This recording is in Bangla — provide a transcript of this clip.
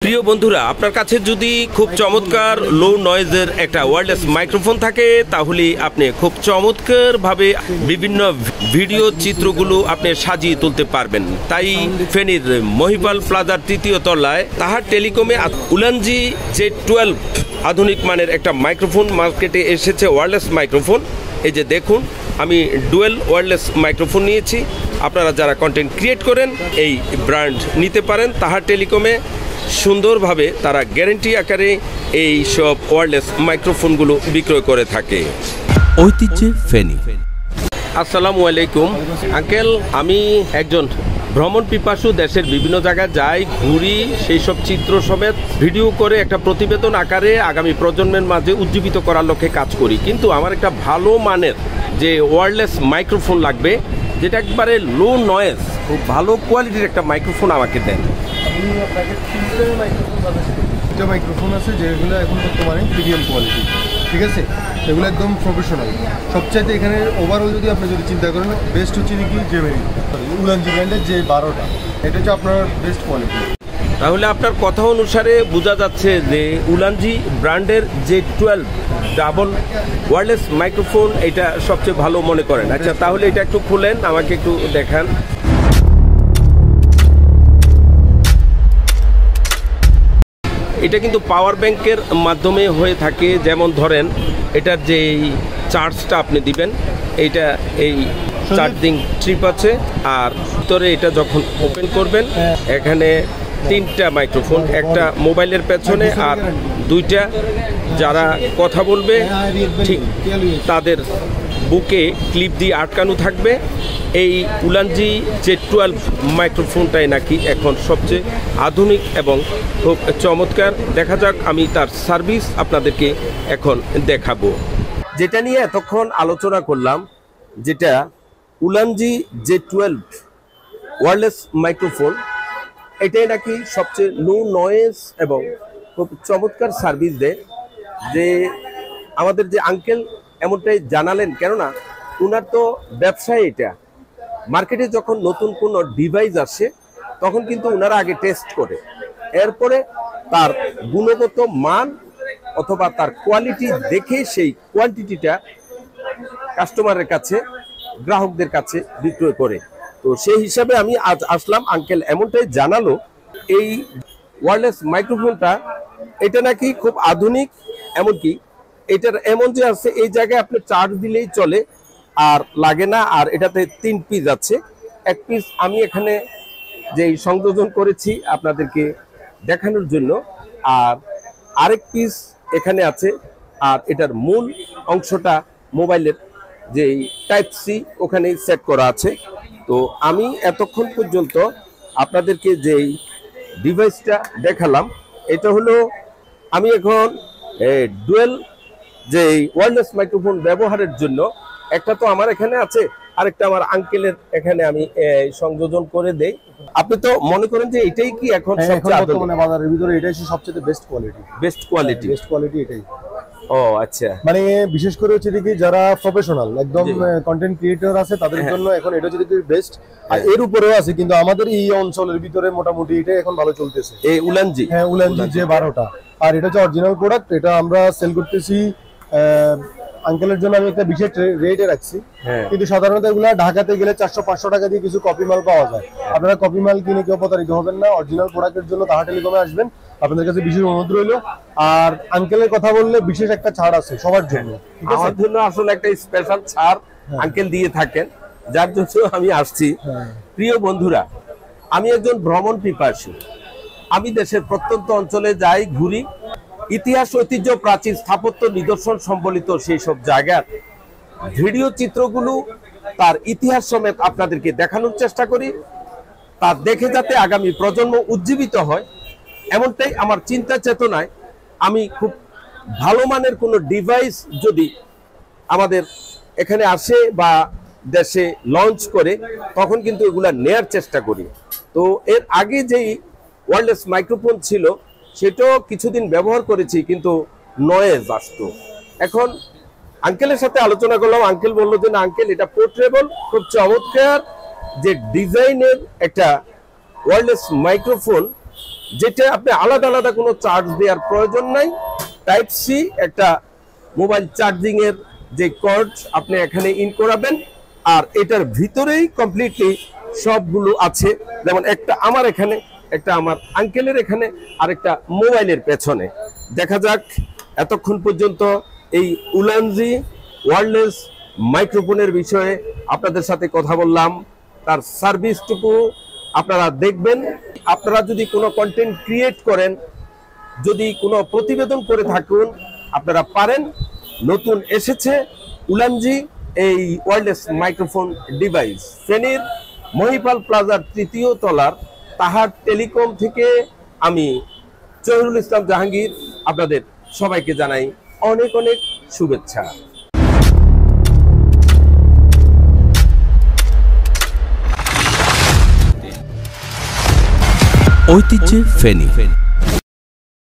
প্রিয় বন্ধুরা, আপনার কাছে যদি খুব চমৎকার লো নয়েজের একটা ওয়্যারলেস মাইক্রোফোন থাকে তাহলে আপনি খুব চমৎকারভাবে বিভিন্ন ভিডিও চিত্রগুলো আপনি সাজিয়ে তুলতে পারবেন। তাই ফেনীর মহিপাল প্লাজার তৃতীয় তলায় তাহার টেলিকমে উলানজি J12 আধুনিক মানের একটা মাইক্রোফোন মার্কেটে এসেছে, ওয়্যারলেস মাইক্রোফোন। এই যে দেখুন, আমি ডুয়েল ওয়্যারলেস মাইক্রোফোন নিয়েছি। আপনারা যারা কন্টেন্ট ক্রিয়েট করেন এই ব্র্যান্ড নিতে পারেন। তাহার টেলিকমে সুন্দরভাবে তারা গ্যারেন্টি আকারে এই সব ওয়্যারলেস মাইক্রোফোনগুলো বিক্রয় করে থাকে। ঐতিহ্যে ফেনী। আসসালামু আলাইকুম আঙ্কেল, আমি একজন ভ্রমণ পিপাসু, দেশের বিভিন্ন জায়গায় যাই, ঘুরি, সেই সব চিত্র সমেত ভিডিও করে একটা প্রতিবেদন আকারে আগামী প্রজন্মের মাঝে উজ্জীবিত করার লক্ষ্যে কাজ করি। কিন্তু আমার একটা ভালো মানের যে ওয়্যারলেস মাইক্রোফোন লাগবে, যেটা একবারে লো নয়েজ, খুব ভালো কোয়ালিটির একটা মাইক্রোফোন আমাকে দেন। আমি আপনাকে তিনটে মাইক্রোফোন আছে যেগুলো এখন বর্তমানে প্রিমিয়াম কোয়ালিটি, ঠিক আছে? এগুলো একদম প্রফেশনাল। সবচাইতে এখানে ওভারঅল যদি আপনি চিন্তা করেন, বেস্ট হচ্ছে কি জেমেরি উলানজি ব্র্যান্ডের J12টা, এটা হচ্ছে আপনার বেস্ট কোয়ালিটি। তাহলে আপনার কথা অনুসারে বোঝা যাচ্ছে যে উলানজি ব্র্যান্ডের J12 ডাবল ওয়্যারলেস মাইক্রোফোন এটা সবচেয়ে ভালো মনে করেন। আচ্ছা, তাহলে এটা একটু খুলেন, আমাকে একটু দেখান। এটা কিন্তু পাওয়ার ব্যাংকের মাধ্যমে হয়ে থাকে। যেমন ধরেন, এটার যে চার্জটা আপনি দিবেন, এইটা এই চার্জিং ট্রিপ আছে, আর ভিতরে এটা যখন ওপেন করবেন এখানে তিনটা মাইক্রোফোন, একটা মোবাইলের পেছনে আর দুইটা যারা কথা বলবে ঠিক তাদের বুকে ক্লিপ দিয়ে আটকানো থাকবে। এই উলানজি J12 মাইক্রোফোনটাই নাকি এখন সবচেয়ে আধুনিক এবং খুব চমৎকার। দেখা যাক, আমি তার সার্ভিস আপনাদেরকে এখন দেখাবো। যেটা নিয়ে এতক্ষণ আলোচনা করলাম, যেটা উলানজি J12 ওয়্যারলেস মাইক্রোফোন, এটাই নাকি সবচেয়ে লো নয়েজ এবং খুব চমৎকার সার্ভিস দেয়। যে আমাদের যে আঙ্কেল এমনটাই জানালেন, কেননা ওনার তো ব্যবসায় এটা। মার্কেটে যখন নতুন কোনো ডিভাইস আসে তখন কিন্তু ওনারা আগে টেস্ট করে, এরপরে তার গুণগত মান অথবা তার কোয়ালিটি দেখে সেই কোয়ান্টিটিটা কাস্টমারের কাছে, গ্রাহকদের কাছে বিক্রয় করে। তো সেই হিসাবে আমি আজ আসলাম, আঙ্কেল এমনটাই জানালো এই ওয়্যারলেস মাইক্রোফোনটা এটা নাকি খুব আধুনিক। এমনকি এটার এমন যে আছে, এই জায়গায় আপনি চার্জ দিলেই চলে, আর লাগে না। আর এটাতে 3 পিস আছে, এক পিস আমি এখানে যে সংযোজন করেছি আপনাদেরকে দেখানোর জন্য, আর আরেক পিস এখানে আছে। আর এটার মূল অংশটা মোবাইলের যে Type-C ওখানে সেট করা আছে। তো আমি এতক্ষণ পর্যন্ত আপনাদেরকে যেই ডিভাইসটা দেখালাম, এটা হলো আমি এখন ডুয়েল যে ওয়্যারলেস মাইক্রোফোন ব্যবহারের জন্য, একটা তো আমার এখানে আছে, আরেকটা আমার আঙ্কেলের এখানে আমি সংযোজন করে দেই। আপনি তো মনে করেন যে এটাই কি এখন সবচেয়ে বর্তমানে বাজারের ভিতরে এটাই সবচেয়ে বেস্ট কোয়ালিটি। বেস্ট কোয়ালিটি এটাই। ও আচ্ছা, মানে বিশেষ করে হচ্ছে কি যারা প্রফেশনাল একদম কন্টেন্ট ক্রিয়েটর আছে তাদের জন্য এখন এটা হচ্ছে বেস্ট। আর এর উপরেও আছে, কিন্তু আমাদের এই অঞ্চলের ভিতরে মোটামুটি এটা এখন ভালো চলতেছে, এই উলানজি। হ্যাঁ, উলানজি J12টা। আর এটা হচ্ছে অরিজিনাল প্রোডাক্ট, এটা আমরা সেল করতেছি। আঙ্কেলের জন্য আমি একটা বিশেষ রেটে রাখছি, কিন্তু সাধারণত এগুলা ঢাকাতে গেলে 400-500 টাকা দিয়ে কিছু কপি মাল পাওয়া যায়। আপনারা কপি মাল কিনে কেউ প্রতারিত হবেন না। অরিজিনাল প্রোডাক্টের জন্য তাহা টেলিকমে আসবেন, আপনাদের কাছে বিশেষ অনুরোধ রইল। আর আঙ্কেলের কথা বললে বিশেষ একটা ছাড় আছে সবার জন্য। আমার জন্য আসলে একটা স্পেশাল ছাড় আঙ্কেল দিয়ে থাকেন, যার জন্য আমি আসছি। প্রিয় বন্ধুরা, আমি একজন ভ্রমণ পিপাসু। আমি দেশের প্রত্যন্ত অঞ্চলে যাই, ঘুরি, ইতিহাস, ঐতিহ্য, প্রাচীন স্থাপত্য নিদর্শন সম্বলিত সেই সব জায়গার ভিডিও চিত্রগুলো তার ইতিহাস সমেত আপনাদেরকে দেখানোর চেষ্টা করি। তা দেখে যাতে আগামী প্রজন্ম উজ্জীবিত হয়, এমনটাই আমার চিন্তা চেতনায় আমি খুব ভালো মানের কোনো ডিভাইস যদি আমাদের এখানে আসে বা দেশে লঞ্চ করে, তখন কিন্তু এগুলা নেয়ার চেষ্টা করি। তো এর আগে যেই ওয়্যারলেস মাইক্রোফোন ছিল সেটাও কিছুদিন ব্যবহার করেছি, কিন্তু নয়েজ আসতো। এখন আঙ্কেলের সাথে আলোচনা করলাম, আঙ্কেল বললো যে না আঙ্কেল, এটা পোর্টেবল, খুব চমৎকার যে ডিজাইনের একটা ওয়্যারলেস মাইক্রোফোন, যেটা আপনি আলাদা আলাদা কোনো চার্জ দেওয়ার প্রয়োজন নাই। টাইপ সি একটা মোবাইল চার্জিং এর যে কর্ড আপনি এখানে ইন করাবেন, আর এটার ভিতরেই কমপ্লিটলি সবগুলো আছে। যেমন একটা আমার এখানে, একটা আমার আঙ্কেলের এখানে, আর একটা মোবাইলের পেছনে। দেখা যাক, এতক্ষণ পর্যন্ত এই উলানজি ওয়্যারলেস মাইক্রোফোনের বিষয়ে আপনাদের সাথে কথা বললাম, তার সার্ভিসটুকু আপনারা দেখবেন। আপনারা যদি কোনো কন্টেন্ট ক্রিয়েট করেন, যদি কোনো প্রতিবেদন করে থাকুন, আপনারা পারেন। নতুন এসেছে উলানজি এই ওয়্যারলেস মাইক্রোফোন ডিভাইস। ফেনীর মহিপাল প্লাজার 3য় তলার তাহার টেলিকম থেকে আমি জহিরুল ইসলাম জাহাঙ্গীর আপনাদের সবাইকে জানাই অনেক অনেক শুভেচ্ছা। ঐতিহ্যে ফেনী।